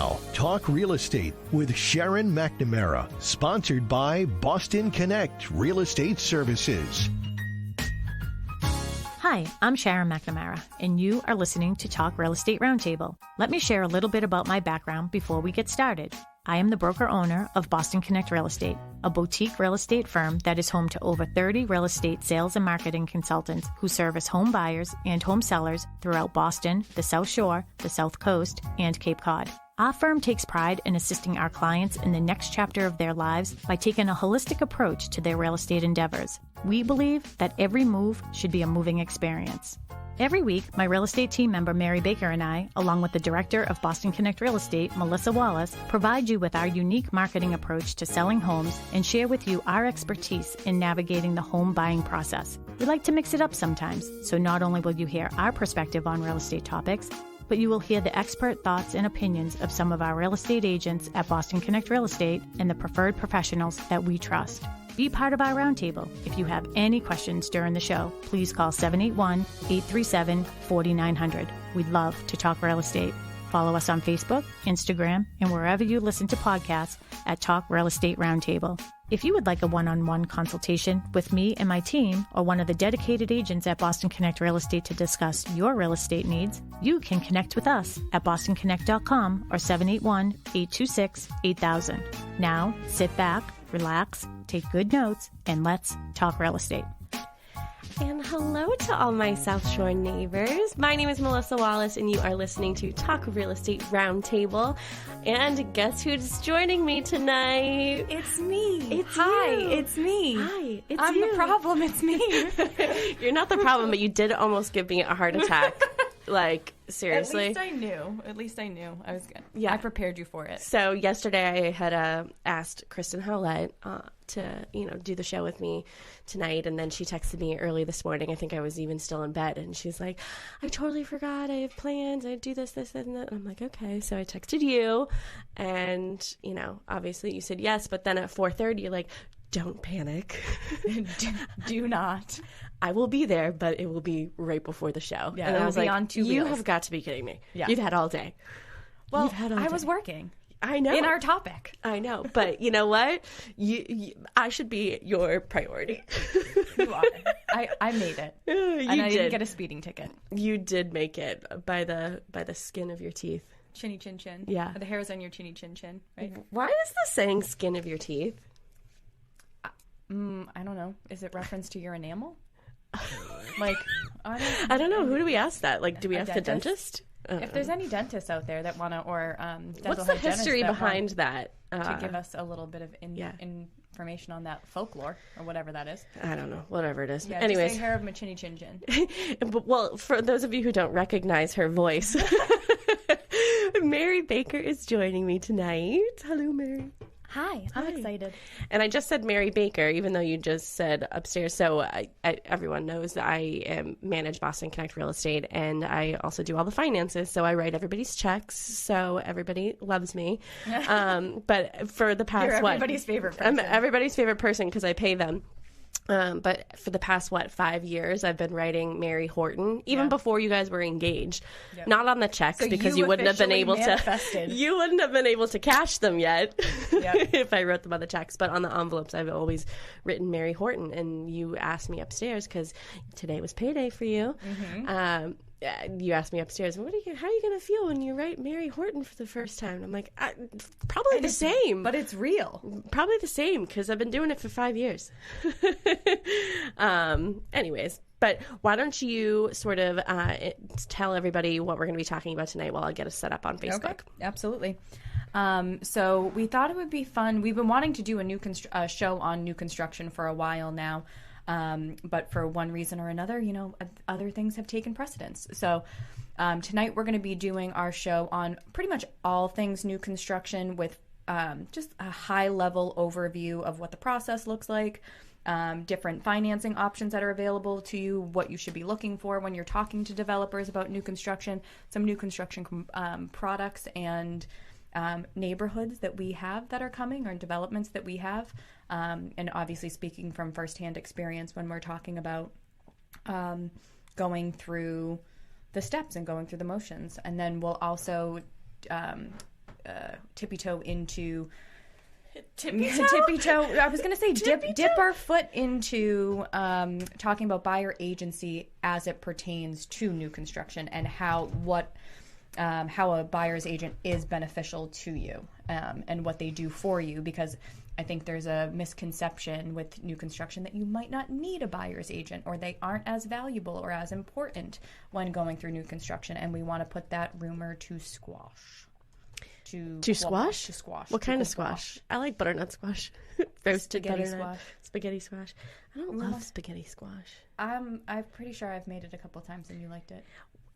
Now, Talk Real Estate with Sharon McNamara, sponsored by Boston Connect Real Estate Services. Hi, I'm Sharon McNamara, and you are listening to Talk Real Estate Roundtable. Let me share a little bit about my background before we get started. I am the broker-owner of Boston Connect Real Estate, a boutique real estate firm that is home to over 30 real estate sales and marketing consultants who service home buyers and home sellers throughout Boston, the South Shore, the South Coast, and Cape Cod. Our firm takes pride in assisting our clients in the next chapter of their lives by taking a holistic approach to their real estate endeavors. We believe that every move should be a moving experience. Every week, my real estate team member Mary Baker and I, along with the director of Boston Connect Real Estate, Melissa Wallace, provide you with our unique marketing approach to selling homes and share with you our expertise in navigating the home buying process. We like to mix it up sometimes, so not only will you hear our perspective on real estate topics, but you will hear the expert thoughts and opinions of some of our real estate agents at Boston Connect Real Estate and the preferred professionals that we trust. Be part of our roundtable. If you have any questions during the show, please call 781-837-4900. We'd love to talk real estate. Follow us on Facebook, Instagram, and wherever you listen to podcasts at Talk Real Estate Roundtable. If you would like a one-on-one consultation with me and my team or one of the dedicated agents at Boston Connect Real Estate to discuss your real estate needs, you can connect with us at bostonconnect.com or 781-826-8000. Now, sit back, relax, take good notes, and let's talk real estate. And hello to all my South Shore neighbors. My name is Melissa Wallace, and you are listening to Talk Real Estate Roundtable. And guess who's joining me tonight? It's me. Hi, it's me. Hi, it's I'm you. the problem. It's me. You're not the problem, but you did almost give me a heart attack. Like, seriously. At least I knew. I was good. Yeah. I prepared you for it. So yesterday I had asked Kristen Howlett to, do the show with me tonight. And then she texted me early this morning. I think I was even still in bed. And she's like, I totally forgot. I have plans. I do this, and that. And I'm like, okay. So I texted you. And, obviously you said yes. But then at 4:30, you're like, don't panic. Do not. I will be there, but it will be right before the show. Yeah, and I was like, on two you wheels. have got to be kidding me. Yeah. You've had all day. Well, I was working. I know. In our topic. I know. But you know what? I should be your priority. You are. I made it. And I didn't get a speeding ticket. You did make it by the skin of your teeth. Chinny chin chin. Yeah. The hairs on your chinny chin chin, right? Why is the saying skin of your teeth? I don't know. Is it reference to your enamel? Like, I don't know. Who do we ask that? Like, do we ask the dentist? If there's any dentists out there that want to, or dental what's the hygienists history that behind want that? to give us a little bit of information on that folklore or whatever that is. I don't know. Whatever it is. Yeah, anyways, just say hair of my chinny chin chin. Well, for those of you who don't recognize her voice, Mary Baker is joining me tonight. Hello, Mary. Hi, I'm excited. And I just said Mary Baker, even though you just said upstairs. So everyone knows that I manage Boston Connect Real Estate, and I also do all the finances. So I write everybody's checks. So everybody loves me. But for the past, You're everybody's favorite person. I'm everybody's favorite person because I pay them. But for the past, 5 years, I've been writing Mary Horton, even before you guys were engaged. Yep. Not on the checks, so because you wouldn't have been able to. You wouldn't have been able to cash them yet if I wrote them on the checks. But on the envelopes, I've always written Mary Horton. And you asked me upstairs because today was payday for you. Mm-hmm. You asked me upstairs, how are you going to feel when you write Mary Horton for the first time? And I'm like, probably the same. But it's real. Probably the same, because I've been doing it for 5 years. Anyways, but why don't you sort of tell everybody what we're going to be talking about tonight while I get us set up on Facebook. Okay, absolutely. So we thought it would be fun. We've been wanting to do a show on new construction for a while now. But for one reason or another, other things have taken precedence. So tonight we're going to be doing our show on pretty much all things new construction with just a high-level overview of what the process looks like, different financing options that are available to you, what you should be looking for when you're talking to developers about new construction, some new construction products and neighborhoods that we have that are coming, or developments that we have, and obviously speaking from firsthand experience when we're talking about going through the steps and going through the motions. And then we'll also tippy toe into tippy toe. I was going to say dip our foot into talking about buyer agency as it pertains to new construction and how a buyer's agent is beneficial to you and what they do for you, because I think there's a misconception with new construction that you might not need a buyer's agent, or they aren't as valuable or as important when going through new construction, and we want to put that rumor to squash. To squash? To squash. What kind of squash? I like butternut squash. Roasted Spaghetti butternut. squash. Spaghetti squash. I don't love spaghetti squash. I'm pretty sure I've made it a couple times and you liked it.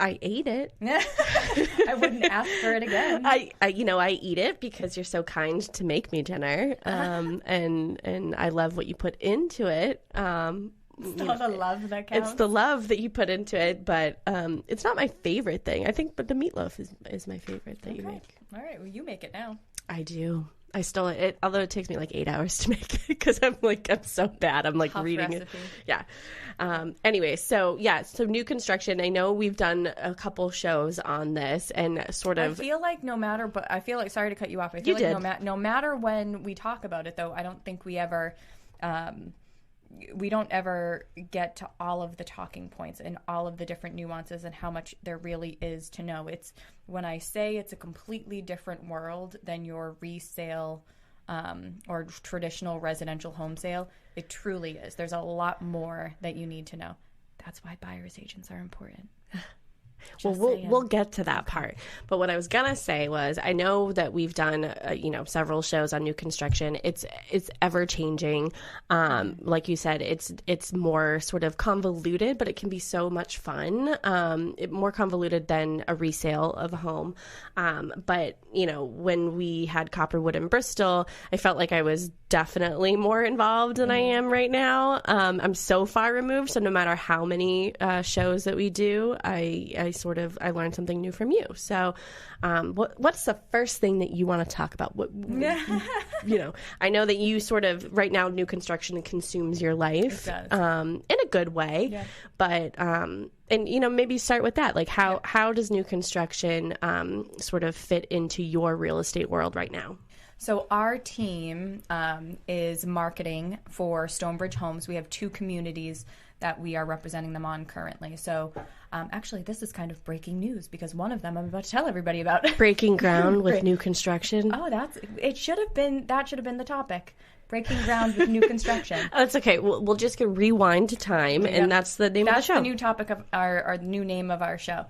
I ate it. I wouldn't ask for it again. I eat it because you're so kind to make me dinner, and I love what you put into it. It's not the love that counts. It's the love that you put into it, but it's not my favorite thing. I think, but the meatloaf is my favorite that you make. All right, well, you make it now. I do. I still it, although it takes me like 8 hours to make it because I'm so bad. I'm like Tough reading recipe. it. Yeah. Anyway, so new construction. I know we've done a couple shows on this and sort of. I feel like sorry to cut you off. I feel no matter when we talk about it, though, I don't think we ever. We don't ever get to all of the talking points and all of the different nuances and how much there really is to know. It's when I say it's a completely different world than your resale or traditional residential home sale. It truly is. There's a lot more that you need to know. That's why buyer's agents are important. Well, we'll get to that part. But what I was gonna say was, I know that we've done several shows on new construction. It's ever changing. Like you said, it's more sort of convoluted, but it can be so much fun. More convoluted than a resale of a home. But when we had Copperwood in Bristol, I felt like I was definitely more involved than I am right now. I'm so far removed, so no matter how many shows that we do, I learned something new from you. So what's the first thing that you want to talk about? I know that you sort of right now new construction consumes your life in a good way. Yeah. But maybe start with that. Like how does new construction sort of fit into your real estate world right now? So our team is marketing for Stonebridge Homes. We have 2 communities that we are representing them on currently. So actually, this is kind of breaking news because one of them I'm about to tell everybody about. Breaking ground with new construction. Oh, that should have been the topic. Breaking ground with new construction. That's okay. We'll just rewind to time, and that's the name of the show. That's the new topic of our new name of our show.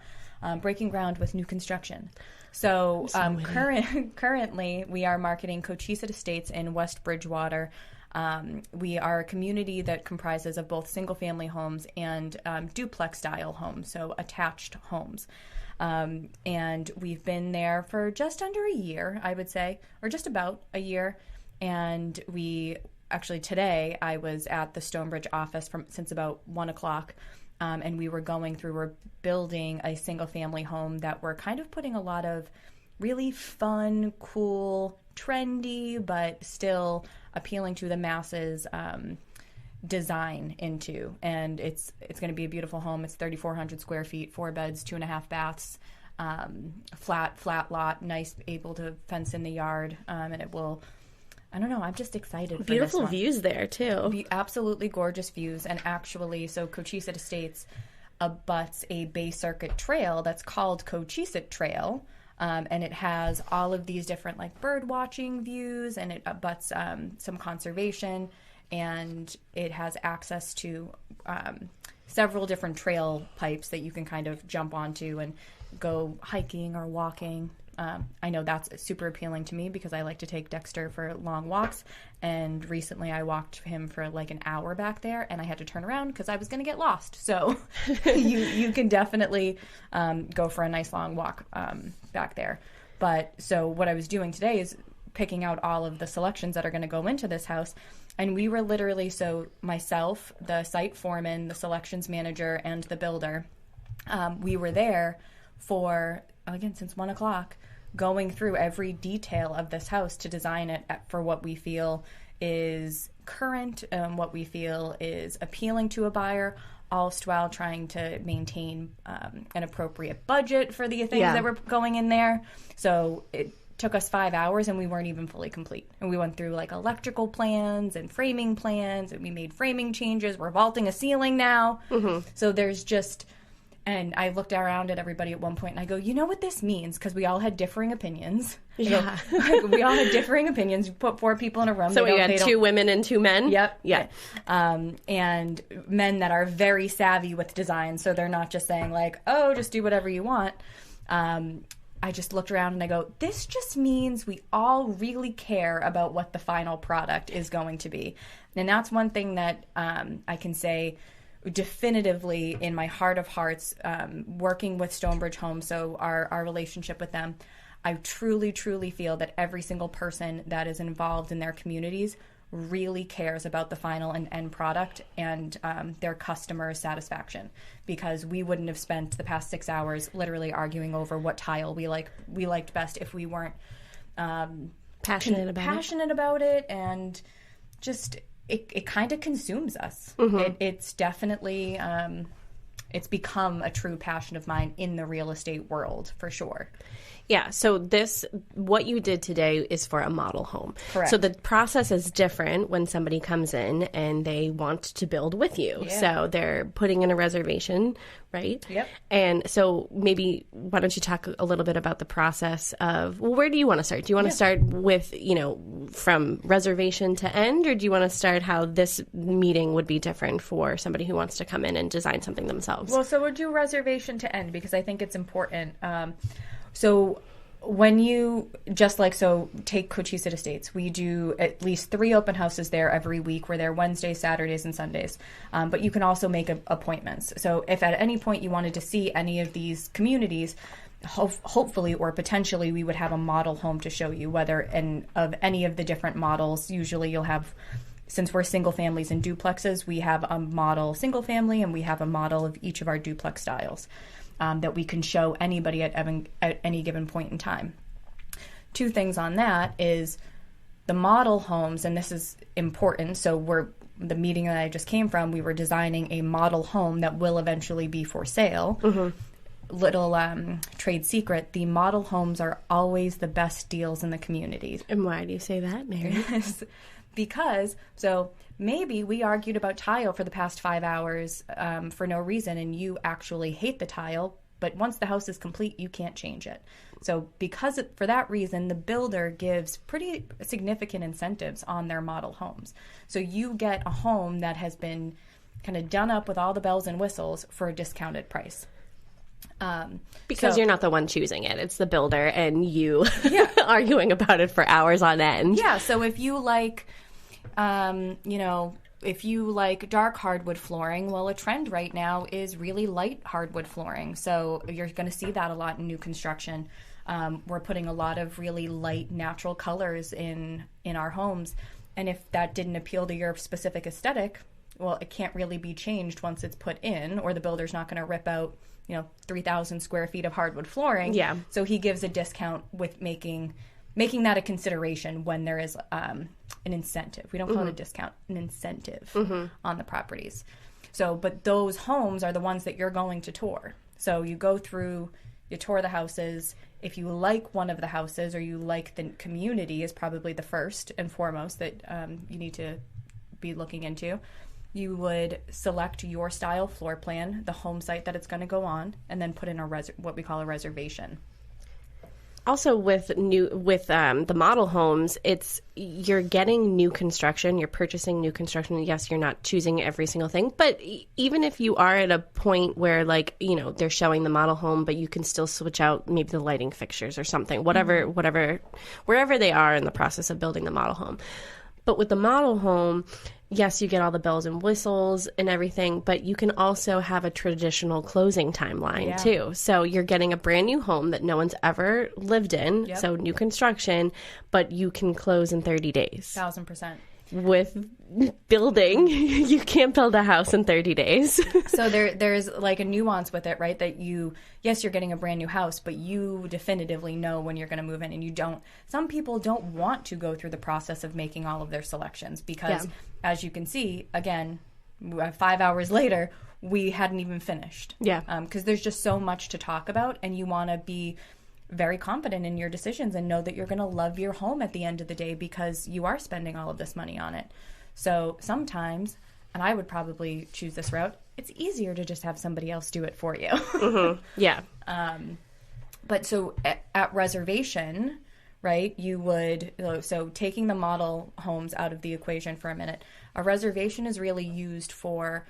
Breaking ground with new construction. So currently, we are marketing Cochise Estates in West Bridgewater. We are a community that comprises of both single-family homes and duplex-style homes, so attached homes. And we've been there for just under a year, I would say, or just about a year. And today, I was at the Stonebridge office since about 1 o'clock. And we're building a single-family home that we're kind of putting a lot of really fun, cool, trendy, but still appealing to the masses design into. And it's going to be a beautiful home. It's 3,400 square feet, 4 beds, 2.5 baths, flat lot, nice, able to fence in the yard. And it will... I don't know. I'm just excited. Beautiful for this one. Views there, too. Absolutely gorgeous views. And actually, so Cochise Estates abuts a Bay Circuit trail that's called Cochise Trail. And it has all of these different bird watching views, and it abuts some conservation. And it has access to several different trail pipes that you can kind of jump onto and go hiking or walking. I know that's super appealing to me because I like to take Dexter for long walks, and recently I walked him for an hour back there, and I had to turn around because I was going to get lost. So you can definitely go for a nice long walk back there. But so what I was doing today is picking out all of the selections that are going to go into this house, and we were literally, so myself, the site foreman, the selections manager, and the builder, we were there for, again, since 1 o'clock, going through every detail of this house to design it for what we feel is current, what we feel is appealing to a buyer, all while trying to maintain an appropriate budget for the things that were going in there. So took us 5 hours and we weren't even fully complete. And we went through like electrical plans and framing plans, and we made framing changes. We're vaulting a ceiling now. So there's just, and I looked around at everybody at one point and I go, you know what this means? Because we all had differing opinions. Yeah. We all had differing opinions. You put 4 people in a room. So we had 2 women and 2 men? Yep. Yeah. And men that are very savvy with design. So they're not just saying like, oh, just do whatever you want. I just looked around and I go, this just means we all really care about what the final product is going to be. And that's one thing that I can say definitively in my heart of hearts, working with Stonebridge Homes, so our relationship with them, I truly, truly feel that every single person that is involved in their communities really cares about the final and end product and their customer satisfaction, because we wouldn't have spent the past 6 hours literally arguing over what tile we liked best if we weren't passionate about it, and just it kind of consumes us. It's definitely it's become a true passion of mine in the real estate world, for sure. Yeah, so what you did today is for a model home. Correct. So the process is different when somebody comes in and they want to build with you. Yeah. So they're putting in a reservation, right? Yep. And so maybe why don't you talk a little bit about the process of, well, where do you want to start? Do you want to start with, from reservation to end, or do you want to start how this meeting would be different for somebody who wants to come in and design something themselves? Well, so we'll do reservation to end because I think it's important. So when you, take Cochise Estates, we do at least 3 open houses there every week. We're there Wednesdays, Saturdays, and Sundays. But you can also make appointments. So if at any point you wanted to see any of these communities, hopefully or potentially we would have a model home to show you, of any of the different models. Usually you'll have, since we're single families and duplexes, we have a model single family and we have a model of each of our duplex styles. That we can show anybody at any given point in time. 2 things on that is the model homes, and this is important. So the meeting that I just came from, we were designing a model home that will eventually be for sale. Little trade secret, the model homes are always the best deals in the community. And why do you say that, Mary? Because, so maybe we argued about tile for the past 5 hours for no reason, and you actually hate the tile, but once the house is complete, you can't change it. So for that reason, the builder gives pretty significant incentives on their model homes. So you get a home that has been kind of done up with all the bells and whistles for a discounted price. Because you're not the one choosing it. It's the builder and you arguing about it for hours on end. Yeah, so if you like... if you like dark hardwood flooring, well, a trend right now is really light hardwood flooring. So you're going to see that a lot in new construction. We're putting a lot of really light natural colors in our homes. And if that didn't appeal to your specific aesthetic, well, it can't really be changed once it's put in, or the builder's not going to rip out, 3,000 square feet of hardwood flooring. Yeah. So he gives a discount with making that a consideration when there is an incentive. We don't call it a discount, an incentive on the properties. So, but those homes are the ones that you're going to tour. So you go through, you tour the houses. If you like one of the houses or you like the community is probably the first and foremost that you need to be looking into. You would select your style floor plan, the home site that it's going to go on, and then put in what we call a reservation. Also, with the model homes, you're getting new construction, you're purchasing new construction. Yes, you're not choosing every single thing, but even if you are at a point where, they're showing the model home, but you can still switch out maybe the lighting fixtures or something, wherever they are in the process of building the model home. But with the model home, yes, you get all the bells and whistles and everything, but you can also have a traditional closing timeline too. So you're getting a brand new home that no one's ever lived in, so new construction, but you can close in 30 days. 1,000%. With building, you can't build a house in 30 days. So there's like a nuance with it, right? That you're getting a brand new house, but you definitively know when you're going to move in, and you don't. Some people don't want to go through the process of making all of their selections because, as you can see, again, 5 hours later, we hadn't even finished. Yeah. Because there's just so much to talk about, and you want to be very confident in your decisions and know that you're going to love your home at the end of the day because you are spending all of this money on it. So sometimes, and I would probably choose this route, it's easier to just have somebody else do it for you. Mm-hmm. Yeah. But so at reservation, right, you would, so taking the model homes out of the equation for a minute, a reservation is really used for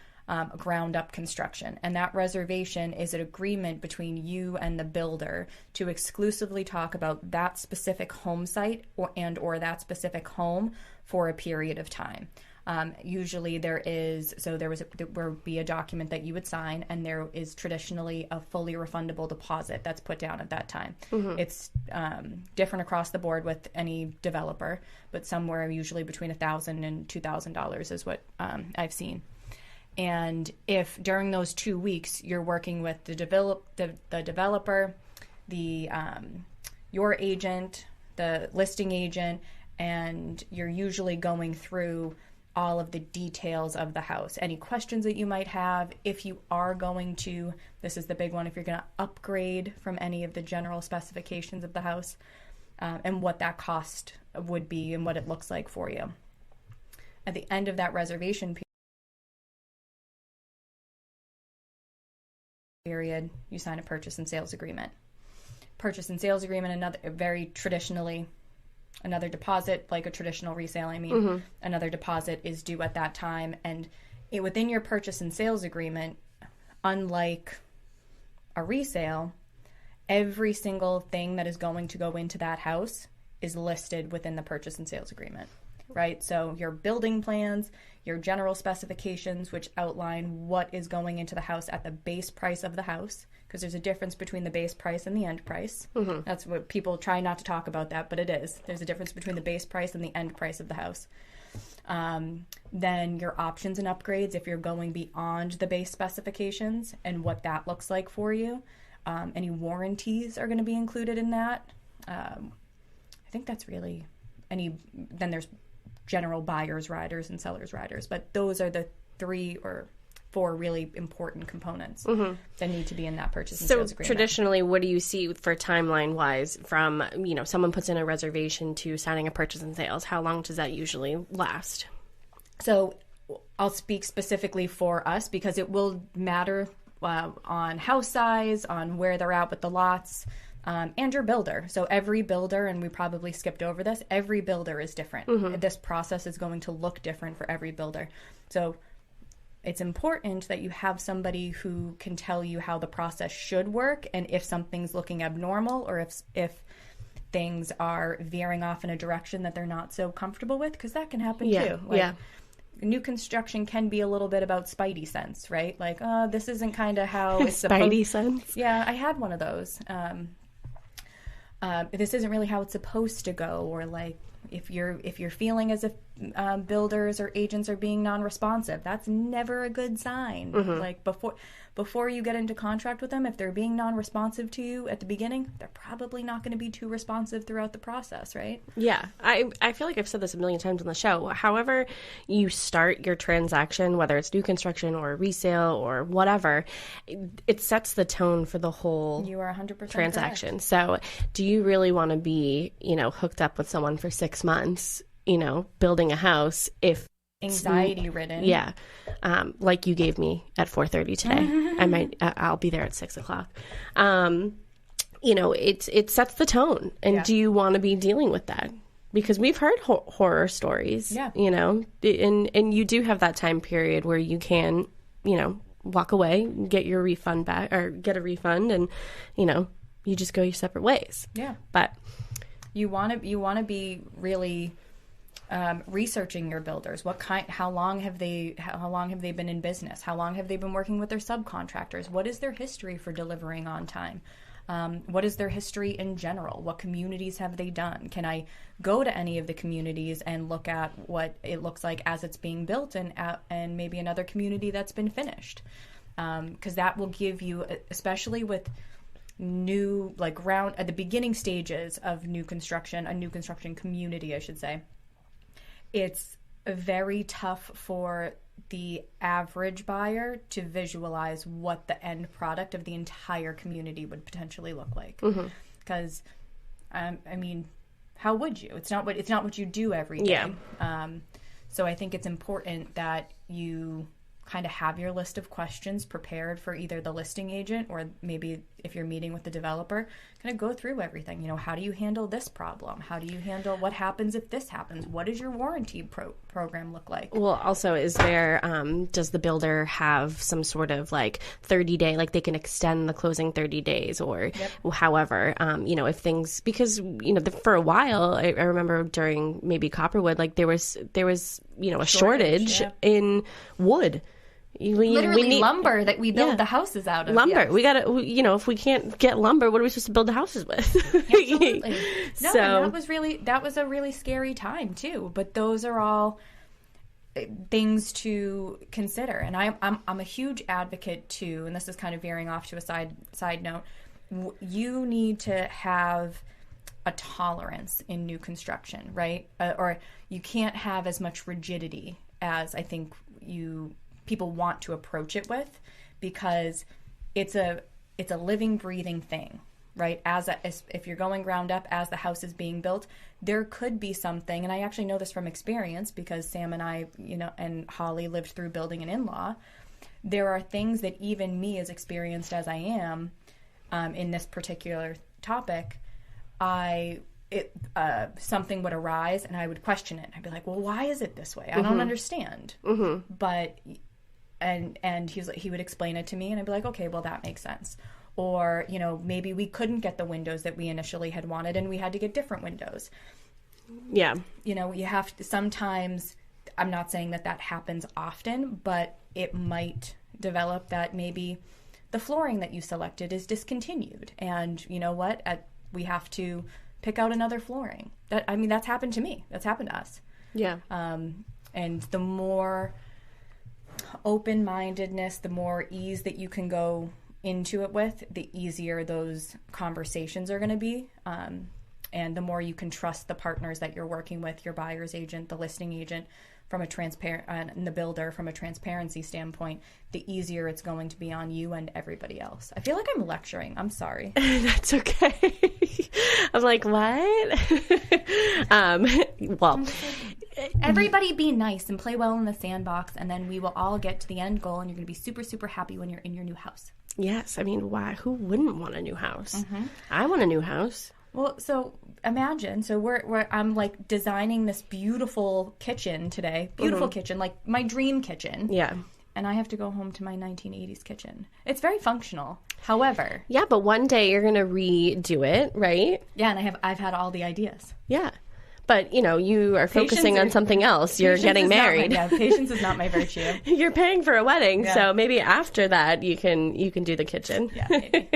ground up construction. And that reservation is an agreement between you and the builder to exclusively talk about that specific home site or that specific home for a period of time. Usually there would be a document that you would sign, and there is traditionally a fully refundable deposit that's put down at that time. Mm-hmm. It's different across the board with any developer, but somewhere usually between $1,000 and $2,000 is what I've seen. And if during those 2 weeks you're working with the developer, your agent, the listing agent, and you're usually going through all of the details of the house, any questions that you might have, if you are going to, this is the big one, if you're going to upgrade from any of the general specifications of the house, and what that would be and what it looks like for you. At the end of that reservation period, you sign a purchase and sales agreement. Purchase and sales agreement, another deposit, like a traditional resale, another deposit is due at that time. And within your purchase and sales agreement, unlike a resale, every single thing that is going to go into that house is listed within the purchase and sales agreement, right? So your building plans, your general specifications, which outline what is going into the house at the base price of the house, because there's a difference between the base price and the end price. Mm-hmm. That's what people try not to talk about that, but it is. There's a difference between the base price and the end price of the house. Then your options and upgrades, if you're going beyond the base specifications and what that looks like for you. Any warranties are going to be included in that. I think that's really then there's general buyer's riders and seller's riders, but those are the 3 or 4 really important components that need to be in that purchase and sales agreement. So traditionally, what do you see for timeline wise from, someone puts in a reservation to signing a purchase and sales? How long does that usually last? So I'll speak specifically for us because it will matter on house size, on where they're at with the lots, and your builder. So every builder, and we probably skipped over this, every builder is different. Mm-hmm. This process is going to look different for every builder. So it's important that you have somebody who can tell you how the process should work and if something's looking abnormal or if things are veering off in a direction that they're not so comfortable with, because that can happen too. New construction can be a little bit about spidey sense, right? Like, this isn't kind of how it's spidey sense? Yeah, I had one of those. This isn't really how it's supposed to go, or like if you're feeling as if builders or agents are being non-responsive, that's never a good sign. Mm-hmm. Like before you get into contract with them, if they're being non-responsive to you at the beginning, they're probably not going to be too responsive throughout the process, right? Yeah. I feel like I've said this a million times on the show. However you start your transaction, whether it's new construction or resale or whatever, it sets the tone for the whole you are 100% transaction. Correct. So do you really want to be, hooked up with someone for 6 months, building a house if anxiety ridden? Yeah. Like you gave me at 4:30 today. I'll be there at 6:00. It sets the tone. And do you want to be dealing with that? Because we've heard horror stories, and you do have that time period where you can, walk away, get your refund back or get a refund and, you just go your separate ways. Yeah. But you want to be really researching your builders. How long have they been in business? How long have they been working with their subcontractors? What is their history for delivering on time? What is their history in general? What communities have they done? Can I go to any of the communities and look at what it looks like as it's being built and maybe another community that's been finished? Because that will give you, especially with new, at the beginning stages of a new construction community, I should say, it's very tough for the average buyer to visualize what the end product of the entire community would potentially look like. Mm-hmm. because, I mean, how would you? It's not what you do every day. Yeah. So I think it's important that you kind of have your list of questions prepared for either the listing agent or maybe if you're meeting with the developer, kind of go through everything. You know, how do you handle this problem? How do you handle what happens if this happens? What does your warranty program look like? Well, also, is there, does the builder have some sort of like 30-day, like they can extend the closing 30 days or however, you know, if things, because, you know, for a while, I remember during maybe Copperwood, like there was, you know, a shortage in wood. Literally we need lumber that we build the houses out of. Lumber. Yes. We got to, you know, if we can't get lumber, what are we supposed to build the houses with? Absolutely. No, So and that was a really scary time too. But those are all things to consider. And I'm a huge advocate too, and this is kind of veering off to a side note. You need to have a tolerance in new construction, right? Or you can't have as much rigidity as I think people want to approach it with, because it's a living, breathing thing, right? As if you're going ground up, as the house is being built, there could be something, and I actually know this from experience because Sam and I, you know, and Holly lived through building an in-law. There are things that even me, as experienced as I am in this particular topic, something would arise and I would question it. I'd be like, well, why is it this way? I don't understand. But and he would explain it to me and I'd be like, okay, well, that makes sense. Or, you know, maybe we couldn't get the windows that we initially had wanted and we had to get different windows. yeah. You know, you have to sometimes, I'm not saying that happens often, but it might develop that maybe the flooring that you selected is discontinued. And you know what? We have to pick out another flooring. That's happened to me. That's happened to us. Yeah. And the more open-mindedness, the more ease that you can go into it with, the easier those conversations are going to be. And the more you can trust the partners that you're working with, your buyer's agent, the listing agent, from a and the builder from a transparency standpoint, the easier it's going to be on you and everybody else. I feel like I'm lecturing. I'm sorry. That's okay. I'm like, what? Well, everybody be nice and play well in the sandbox, and then we will all get to the end goal, and you're going to be super, super happy when you're in your new house. yes. I mean, why? Who wouldn't want a new house? I want a new house. Well, so imagine, I'm like designing this beautiful kitchen today, kitchen, like my dream kitchen. Yeah. And I have to go home to my 1980s kitchen. It's very functional. However. Yeah, but one day you're going to redo it, right? Yeah, and I've had all the ideas. Yeah. But, you know, you are focusing on something else. You're getting married. Patience is not my virtue. You're paying for a wedding, so maybe after that you can do the kitchen. Yeah, maybe.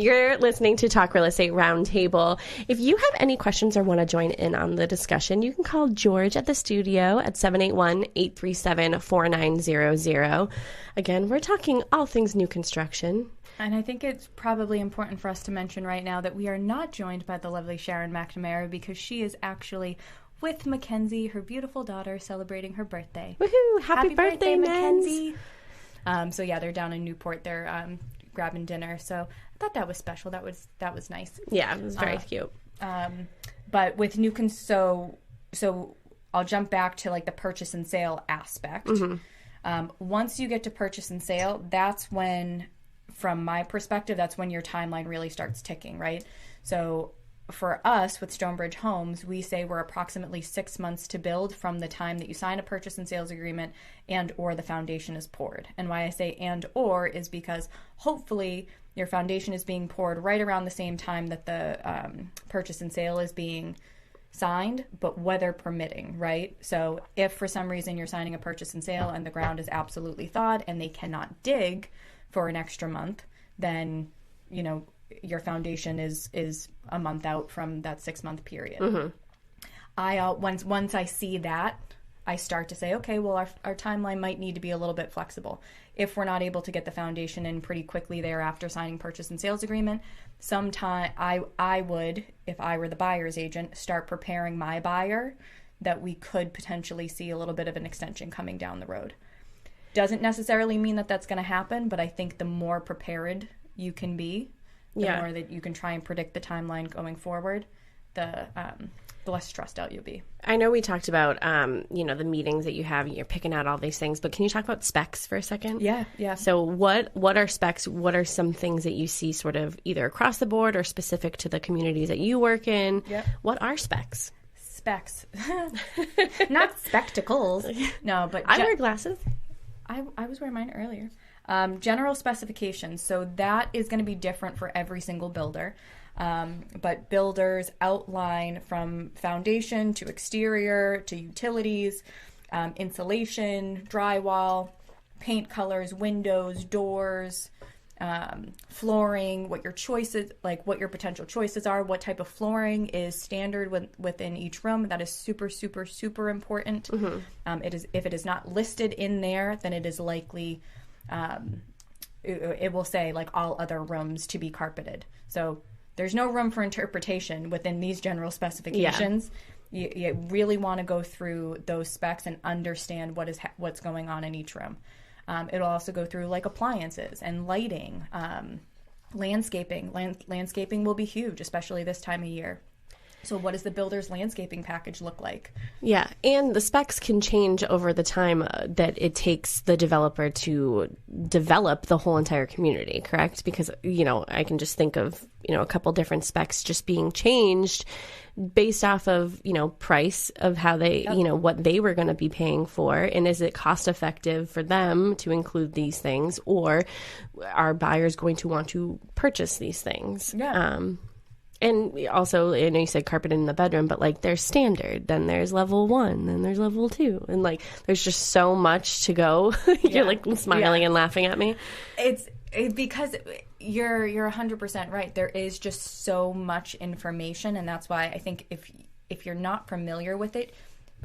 You're listening to Talk Real Estate Roundtable. If you have any questions or want to join in on the discussion, you can call George at the studio at 781-837-4900. Again, we're talking all things new construction. And I think it's probably important for us to mention right now that we are not joined by the lovely Sharon McNamara because she is actually with Mackenzie, her beautiful daughter, celebrating her birthday. Woohoo! Happy birthday, Mackenzie! So yeah, they're down in Newport. They're grabbing dinner. So I thought that was special. That was nice. Yeah, it was very cute. But with new so I'll jump back to like the purchase and sale aspect. Once you get to purchase and sale, that's when, from my perspective, that's when your timeline really starts ticking, right? So for us with Stonebridge Homes, we say we're approximately 6 months to build from the time that you sign a purchase and sales agreement and or the foundation is poured. And why I say and or is because hopefully your foundation is being poured right around the same time that the purchase and sale is being signed, but weather permitting, right? So if for some reason you're signing a purchase and sale and the ground is absolutely thawed and they cannot dig for an extra month, then, you know, your foundation is a month out from that 6 month period. Once I see that, I start to say, okay, well, our timeline might need to be a little bit flexible. If we're not able to get the foundation in pretty quickly thereafter signing purchase and sales agreement, sometime I would, if I were the buyer's agent, start preparing my buyer that we could potentially see a little bit of an extension coming down the road. Doesn't necessarily mean that that's going to happen, but I think the more prepared you can be, the more that you can try and predict the timeline going forward, the less stressed out you'll be. I know we talked about, the meetings that you have, you're picking out all these things, but can you talk about specs for a second? Yeah. So what are specs? What are some things that you see sort of either across the board or specific to the communities that you work in? Yep. What are specs? Specs. Not spectacles. No, but... I wear glasses. I was wearing mine earlier. General specifications. So that is going to be different for every single builder. But builders outline from foundation to exterior to utilities, insulation, drywall, paint colors, windows, doors, flooring, what your choices, like what your potential choices are, what type of flooring is standard within each room. That is super, super, super important. Mm-hmm. If it is not listed in there, then it is likely, it will say like all other rooms to be carpeted. So there's no room for interpretation within these general specifications. Yeah. You really want to go through those specs and understand what's going on in each room. It'll also go through like appliances and lighting, landscaping. Landscaping will be huge, especially this time of year. So what does the builder's landscaping package look like? Yeah, and the specs can change over the time that it takes the developer to develop the whole entire community, correct? Because, I can just think of, a couple different specs just being changed based off of, price of how they, what they were going to be paying for. And is it cost effective for them to include these things, or are buyers going to want to purchase these things? Yeah. And also, I know you said carpet in the bedroom, but like there's standard, then there's level 1, then there's level 2. And like there's just so much to go. You're like smiling and laughing at me. It's because you're 100% right. There is just so much information. And that's why I think if you're not familiar with it,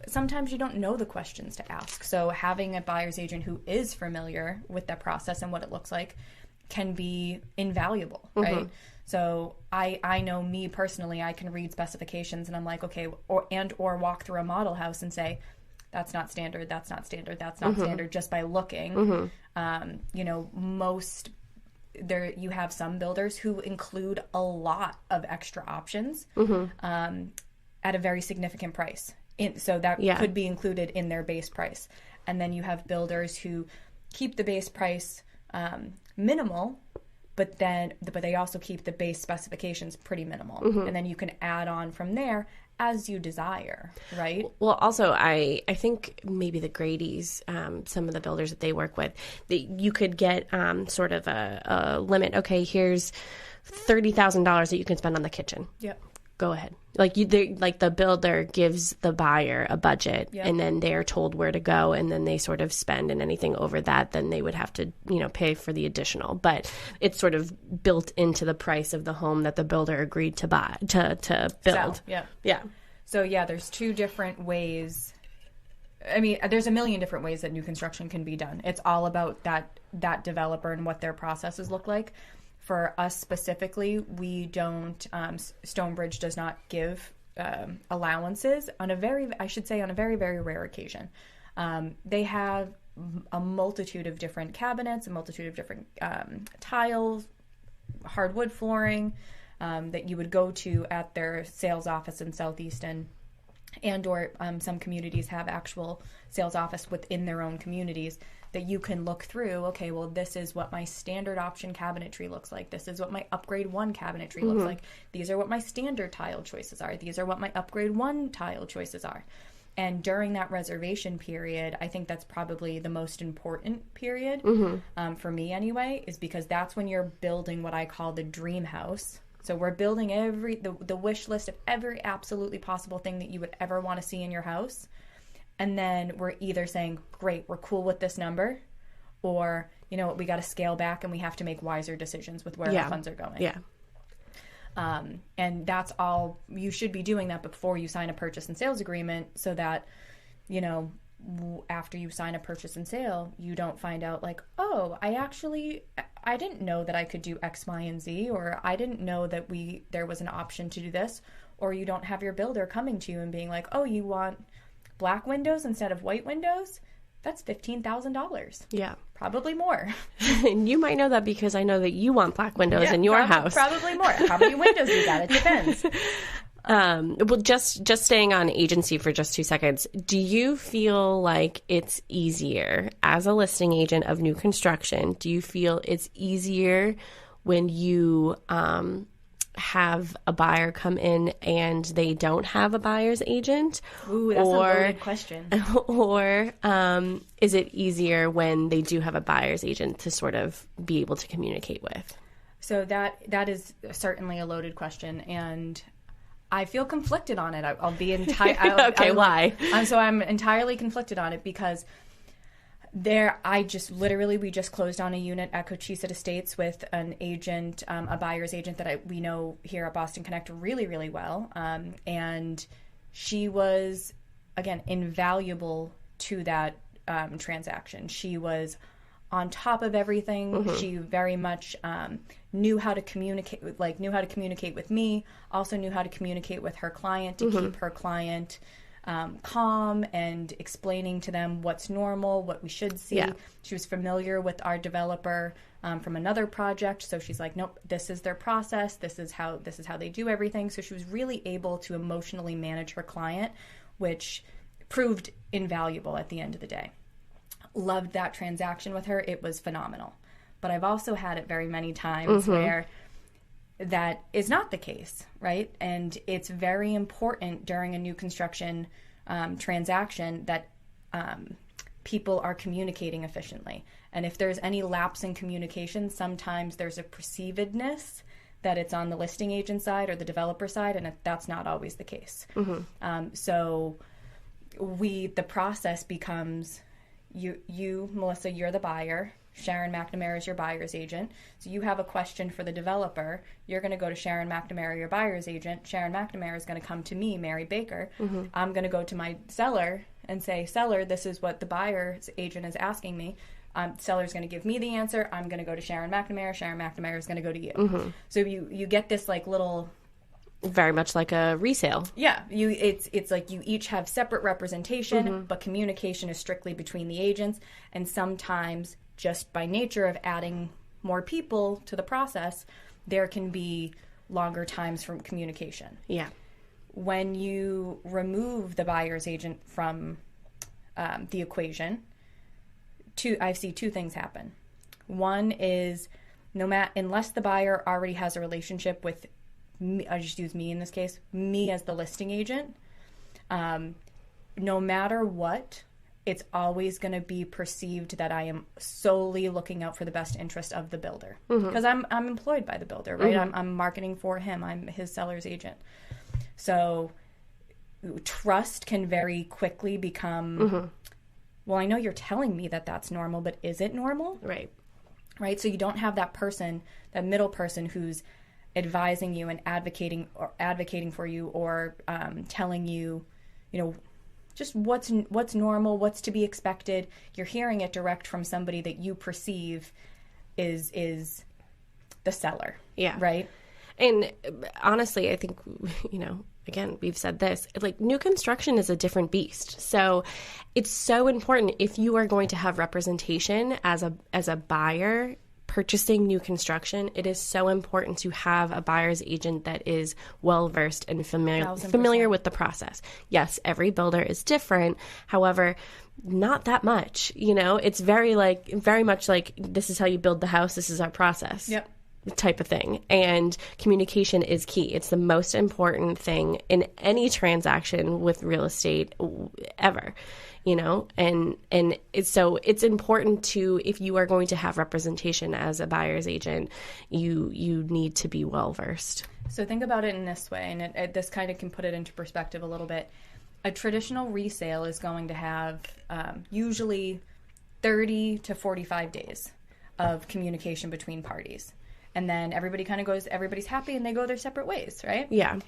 sometimes you don't know the questions to ask. So having a buyer's agent who is familiar with that process and what it looks like can be invaluable, right? Mm-hmm. So I know me personally, I can read specifications and I'm like, okay, or walk through a model house and say, that's not standard, that's not standard, that's not mm-hmm. standard, just by looking. Mm-hmm. You have some builders who include a lot of extra options mm-hmm. At a very significant price. So that could be included in their base price. And then you have builders who keep the base price minimal, but they also keep the base specifications pretty minimal. Mm-hmm. And then you can add on from there as you desire, right? Well, also, I think maybe the Grady's, some of the builders that they work with, you could get sort of a limit. Okay, here's $30,000 that you can spend on the kitchen. Yep. Go ahead. The builder gives the buyer a budget, yep. and then they're told where to go, and then they sort of spend, and anything over that, then they would have to, pay for the additional. But it's sort of built into the price of the home that the builder agreed to buy, to build. Yeah. Yeah. So, there's two different ways. I mean, there's a million different ways that new construction can be done. It's all about that developer and what their processes look like. For us specifically, we don't, Stonebridge does not give allowances on a very, very, very rare occasion. They have a multitude of different cabinets, a multitude of different tiles, hardwood flooring that you would go to at their sales office in Southeaston, or some communities have actual sales office within their own communities that you can look through. Okay, well, this is what my standard option cabinetry looks like. This is what my upgrade 1 cabinetry mm-hmm. looks like. These are what my standard tile choices are. These are what my upgrade 1 tile choices are. And during that reservation period, I think that's probably the most important period, mm-hmm. For me anyway, is because that's when you're building what I call the dream house. So we're building the wish list of every absolutely possible thing that you would ever want to see in your house. And then we're either saying, great, we're cool with this number, or, we got to scale back and we have to make wiser decisions with where our funds are going. Yeah. And that's all. You should be doing that before you sign a purchase and sales agreement, so that, after you sign a purchase and sale, you don't find out like, oh, I didn't know that I could do X, Y, and Z, or I didn't know that there was an option to do this, or you don't have your builder coming to you and being like, oh, you want black windows instead of white windows? that's $15,000. Yeah. Probably more. And you might know that because I know that you want black windows in your house. Probably more. How many windows you got? It depends. Well, just staying on agency for just 2 seconds, do you feel like it's easier as a listing agent of new construction? Do you feel it's easier when you have a buyer come in and they don't have a buyer's agent? Ooh, that's a loaded question. Or is it easier when they do have a buyer's agent to sort of be able to communicate with? So that is certainly a loaded question, and I feel conflicted on it. I'll be entirely okay. Why? So I'm entirely conflicted on it because we just closed on a unit at Cochise Estates with an agent, a buyer's agent that we know here at Boston Connect really, really well. And she was, again, invaluable to that transaction. She was on top of everything. Mm-hmm. She very much knew how to communicate with me, also knew how to communicate with her client to keep her client calm and explaining to them what's normal, what we should see. Yeah. She was familiar with our developer from another project, so she's like, nope, this is their process. This is how they do everything. So she was really able to emotionally manage her client, which proved invaluable at the end of the day. Loved that transaction with her. It was phenomenal. But I've also had it very many times where that is not the case, right? And it's very important during a new construction transaction that people are communicating efficiently. And if there's any lapse in communication, sometimes there's a perceivedness that it's on the listing agent side or the developer side, and that's not always the case. So the process becomes you, Melissa, you're the buyer. Sharon McNamara is your buyer's agent. So you have a question for the developer. You're going to go to Sharon McNamara, your buyer's agent. Sharon McNamara is going to come to me, Mary Baker. I'm going to go to my seller and say, seller, this is what the buyer's agent is asking me. Seller's going to give me the answer. I'm going to go to Sharon McNamara. Sharon McNamara is going to go to you. So you get this like little... Very much like a resale. Yeah, it's like you each have separate representation, but communication is strictly between the agents. And sometimes, just by nature of adding more people to the process, there can be longer times from communication. Yeah. When you remove the buyer's agent from the equation, I see two things happen. One is unless the buyer already has a relationship with me, I'll just use me in this case, me as the listing agent, no matter what, it's always going to be perceived that I am solely looking out for the best interest of the builder. Because I'm employed by the builder, right? I'm marketing for him. I'm his seller's agent. So trust can very quickly become, well, I know you're telling me that that's normal, but is it normal? Right? So you don't have that person, that middle person who's advising you and advocating for you, or telling you, just what's normal, what's to be expected. You're hearing it direct from somebody that you perceive is the seller. Yeah. Right? And honestly, I think, again, we've said this, like new construction is a different beast. So it's so important if you are going to have representation as a buyer purchasing new construction, it is so important to have a buyer's agent that is well-versed and familiar with the process. Yes, every builder is different. However, not that much. It's very much like, this is how you build the house. This is our process. Yep. Type of thing. And communication is key. It's the most important thing in any transaction with real estate ever. And it's important to, if you are going to have representation as a buyer's agent, you need to be well versed. So think about it in this way, and this kind of can put it into perspective a little bit. A traditional resale is going to have usually 30 to 45 days of communication between parties. And then everybody's happy and they go their separate ways, right? Yeah.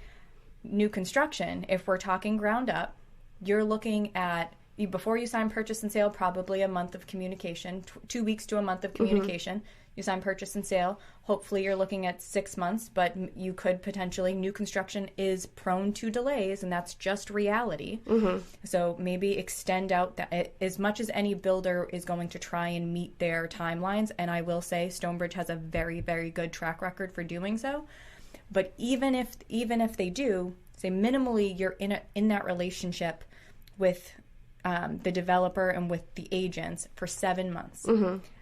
New construction, if we're talking ground up, you're looking at before you sign purchase and sale, probably a month of communication, 2 weeks to a month of communication. You sign purchase and sale. Hopefully you're looking at 6 months, but you could potentially, new construction is prone to delays, and that's just reality. So maybe extend out that as much as any builder is going to try and meet their timelines. And I will say Stonebridge has a very, very good track record for doing so. But even if they do, say minimally you're in that relationship with the developer and with the agents for 7 months.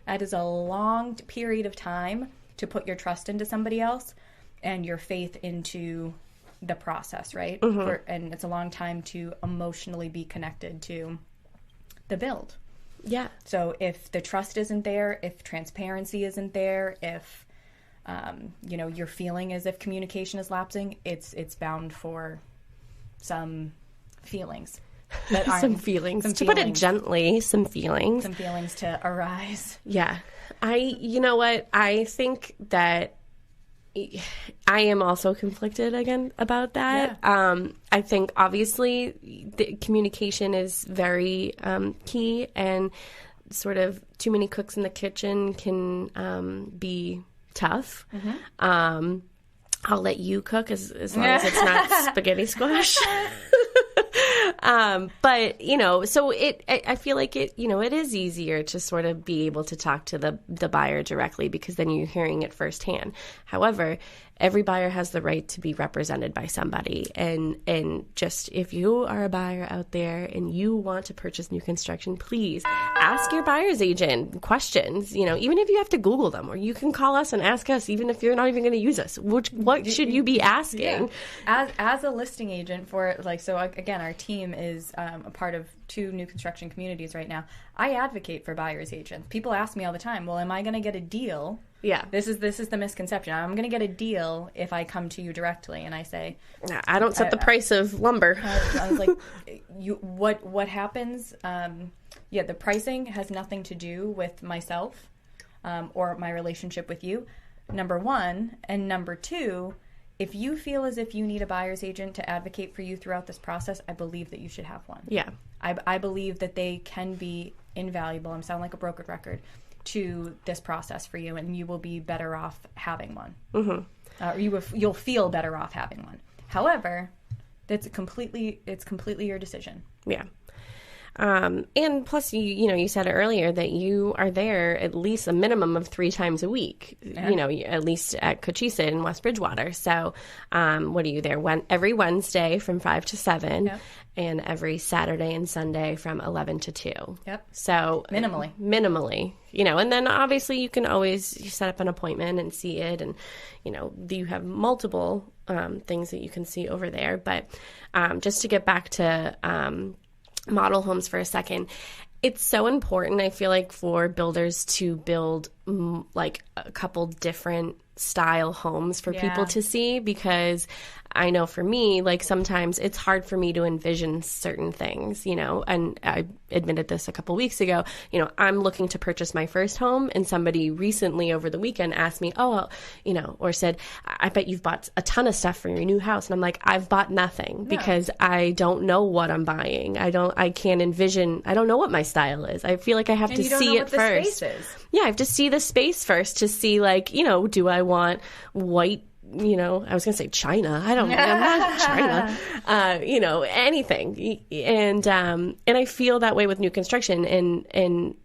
That is a long period of time to put your trust into somebody else and your faith into the process, right? And it's a long time to emotionally be connected to the build. Yeah. So if the trust isn't there, if transparency isn't there, if you're feeling as if communication is lapsing, it's bound for some feelings. Some feelings. To put it gently, some feelings. Some feelings to arise. Yeah. You know what? I think that I am also conflicted again about that. Yeah. I think obviously the communication is very key, and sort of too many cooks in the kitchen can be tough. I'll let you cook as long as it's not spaghetti squash. But, so I feel like it is easier to sort of be able to talk to the buyer directly, because then you're hearing it firsthand. However, every buyer has the right to be represented by somebody. And just, if you are a buyer out there and you want to purchase new construction, please ask your buyer's agent questions, even if you have to Google them, or you can call us and ask us, even if you're not even going to use us. What should you be asking? Yeah. As a listing agent for, again, our team is a part of 2 new construction communities right now. I advocate for buyer's agents. People ask me all the time, well, am I going to get a deal? Yeah. This is the misconception. I'm going to get a deal if I come to you directly. And I say, I don't set the price of lumber. I was like, what happens? The pricing has nothing to do with myself or my relationship with you, number one. And number two, if you feel as if you need a buyer's agent to advocate for you throughout this process, I believe that you should have one. Yeah. I believe that they can be invaluable. I sound like a broken record to this process for you, and you will be better off having one. You'll feel better off having one. However, it's completely your decision. Yeah. And plus, you said earlier that you are there at least a minimum of 3 times a week, at least at Cochise in West Bridgewater. So what are you there? Every Wednesday from 5 to 7, and every Saturday and Sunday from 11 to 2. Yep. So minimally, and then obviously you can always set up an appointment and see it. And, you have multiple things that you can see over there. But just to get back to model homes for a second, it's so important, I feel like, for builders to build like a couple different style homes for people to see, because I know for me, like, sometimes it's hard for me to envision certain things, and I admitted this a couple weeks ago. I'm looking to purchase my first home, and somebody recently over the weekend asked me, or said, I bet you've bought a ton of stuff for your new house. And I'm like, I've bought nothing because I don't know what I'm buying. I can't envision, I don't know what my style is. I feel like I have to see it first. Yeah, I have to see the space first to see, like, do I want white, I was going to say China. I'm not China. Anything. And I feel that way with new construction. And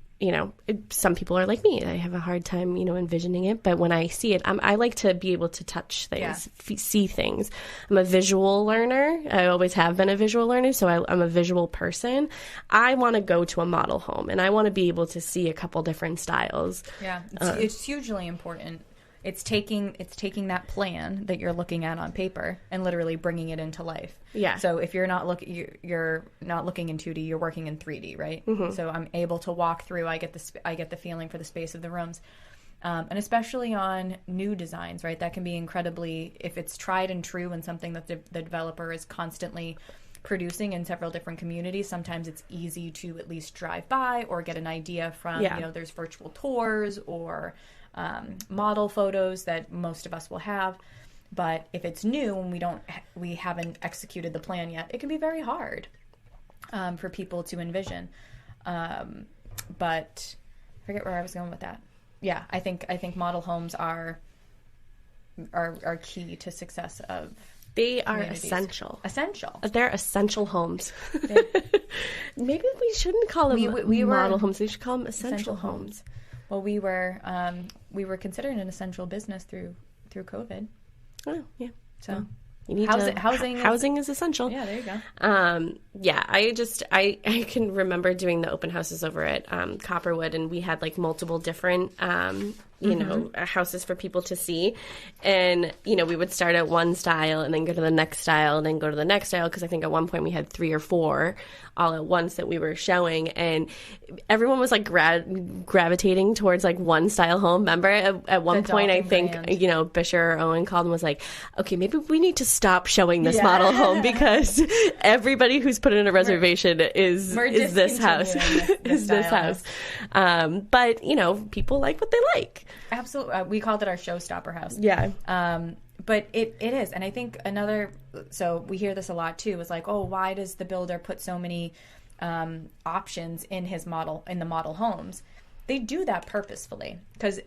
some people are like me. I have a hard time, envisioning it. But when I see it, I like to be able to touch things, see things. I'm a visual learner. I always have been a visual learner. So I'm a visual person. I want to go to a model home, and I want to be able to see a couple different styles. Yeah, it's hugely important. It's taking that plan that you're looking at on paper and literally bringing it into life. Yeah. So if you're not looking in 2D, you're working in 3D, right? So I'm able to walk through. I get the feeling for the space of the rooms, and especially on new designs, right? That can be incredibly, if it's tried and true and something that the developer is constantly producing in several different communities. Sometimes it's easy to at least drive by or get an idea from. There's virtual tours or model photos that most of us will have. But if it's new and we haven't executed the plan yet, it can be very hard. for people to envision. But I forget where I was going with that. Yeah, I think model homes are key to success of. They are essential. They're essential homes. Maybe we shouldn't call them model homes. We should call them essential homes. Well, we were considered an essential business through COVID. Oh, yeah. So you need housing is essential. Yeah, there you go. I can remember doing the open houses over at Copperwood, and we had like multiple different houses for people to see. And, we would start at one style and then go to the next style and then go to the next style. Because I think at one point we had 3 or 4 all at once that we were showing. And everyone was like gravitating towards like one style home. Remember at one point, I think, Bisher or Owen called and was like, okay, maybe we need to stop showing this model home because everybody who's put in a reservation is this house. But, people like what they like. Absolutely. We called it our showstopper house. Yeah. But it is. And I think so we hear this a lot too, is like, oh, why does the builder put so many options in the model homes? They do that purposefully because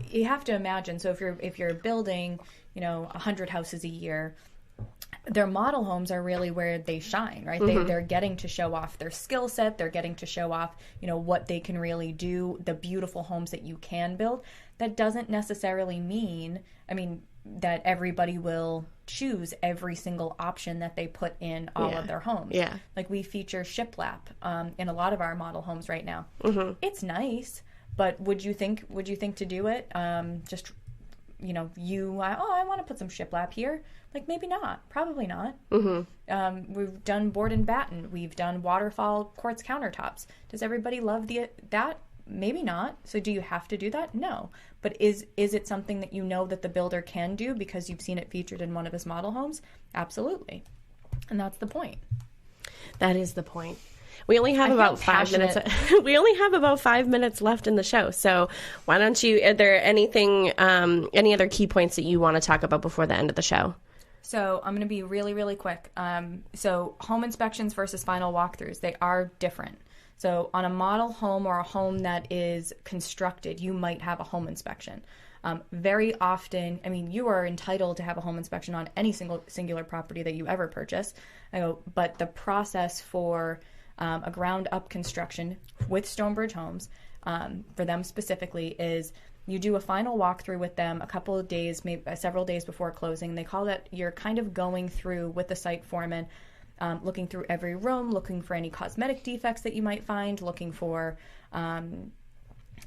you have to imagine. So if you're building, 100 houses a year, their model homes are really where they shine, right? Mm-hmm. They're getting to show off their skill set. They're getting to show off, what they can really do, the beautiful homes that you can build. That doesn't necessarily mean, that everybody will choose every single option that they put in all of their homes. Yeah. Like we feature shiplap in a lot of our model homes right now. Mm-hmm. It's nice, but would you think to do it? I want to put some shiplap here. Like maybe not, probably not. Mm-hmm. We've done board and batten. We've done waterfall quartz countertops. Does everybody love that? Maybe not. So do you have to do that? No. But is it something that that the builder can do because you've seen it featured in one of his model homes? Absolutely. And that's the point. That is the point. We only have about 5 minutes. We only have about 5 minutes left in the show. So why don't you, are there any other key points that you want to talk about before the end of the show? So I'm going to be really, really quick. So home inspections versus final walkthroughs, they are different. So on a model home or a home that is constructed, you might have a home inspection. Very often, you are entitled to have a home inspection on any singular property that you ever purchase. But the process for a ground-up construction with Stonebridge Homes, for them specifically, is you do a final walkthrough with them a couple of days, maybe several days before closing. They call it, you're kind of going through with the site foreman, looking through every room, looking for any cosmetic defects that you might find, looking for, and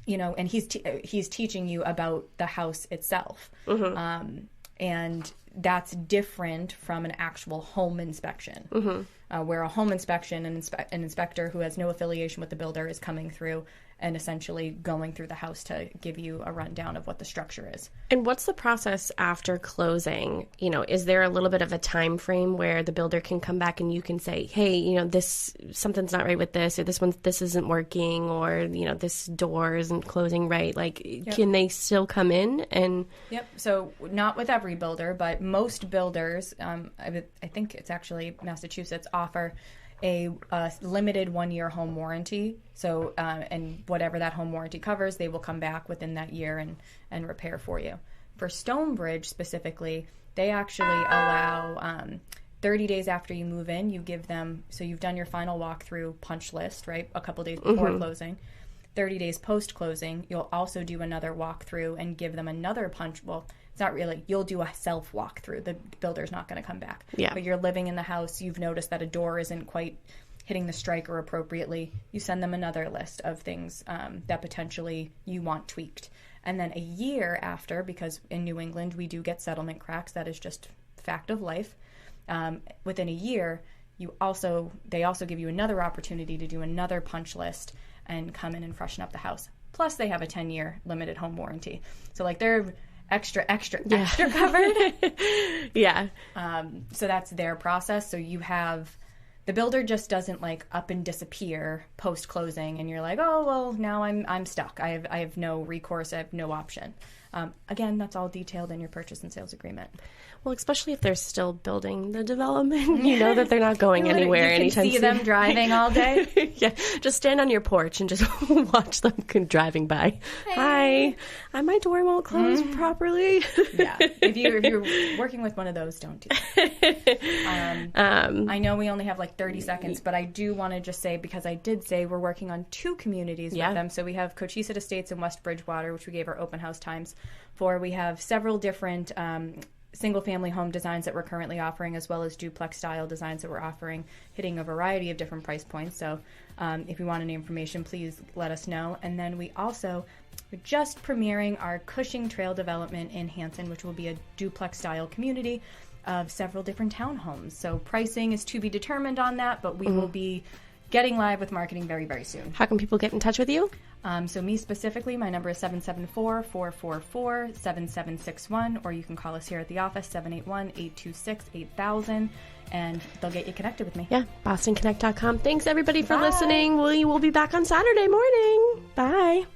he's teaching you about the house itself. Mm-hmm. And that's different from an actual home inspection, mm-hmm. Where a home inspection, an inspector who has no affiliation with the builder is coming through and essentially going through the house to give you a rundown of what the structure is. And what's the process after closing? Is there a little bit of a time frame where the builder can come back and you can say, hey, something's not right with this, or this isn't working, or, this door isn't closing right. Like, yep. Can they still come in and... Yep. So not with every builder, but most builders, I think it's actually Massachusetts, offer a limited 1-year home warranty. So, and whatever that home warranty covers, they will come back within that year and repair for you. For Stonebridge specifically, they actually allow 30 days after you move in, you give them, so you've done your final walkthrough punch list, right? A couple days before mm-hmm. closing. 30 days post-closing, you'll also do another walkthrough and give them another punch. Well, it's not really, you'll do a self walkthrough. The builder's not going to come back. Yeah. But you're living in the house, you've noticed that a door isn't quite hitting the striker appropriately. You send them another list of things that potentially you want tweaked. And then a year after, because in New England we do get settlement cracks, that is just fact of life. Within a year, they also give you another opportunity to do another punch list and come in and freshen up the house. Plus, they have a 10-year limited home warranty. So, they're extra covered. Yeah. So that's their process. So you have... The builder just doesn't, up and disappear post-closing, and you're like, oh, well, now I'm stuck. I have no recourse. I have no option. Again, that's all detailed in your purchase and sales agreement. Well, especially if they're still building the development, you know that they're not going anywhere anytime soon. You can see them driving all day. Yeah, just stand on your porch and just watch them driving by. Hi, my door won't close properly. Yeah, if you're working with one of those, don't do that. I know we only have like 30 seconds, but I do want to just say, because I did say we're working on 2 communities with them. So we have Cochise Estates in West Bridgewater, which we gave our open house times for. We have several different single-family home designs that we're currently offering, as well as duplex-style designs that we're offering, hitting a variety of different price points. So if you want any information, please let us know. And then we're just premiering our Cushing Trail development in Hanson, which will be a duplex-style community of several different townhomes. So pricing is to be determined on that, but we will be getting live with marketing very, very soon. How can people get in touch with you? So me specifically, my number is 774-444-7761, or you can call us here at the office, 781-826-8000, and they'll get you connected with me. Yeah, bostonconnect.com. Thanks, everybody, for listening. We will be back on Saturday morning. Bye.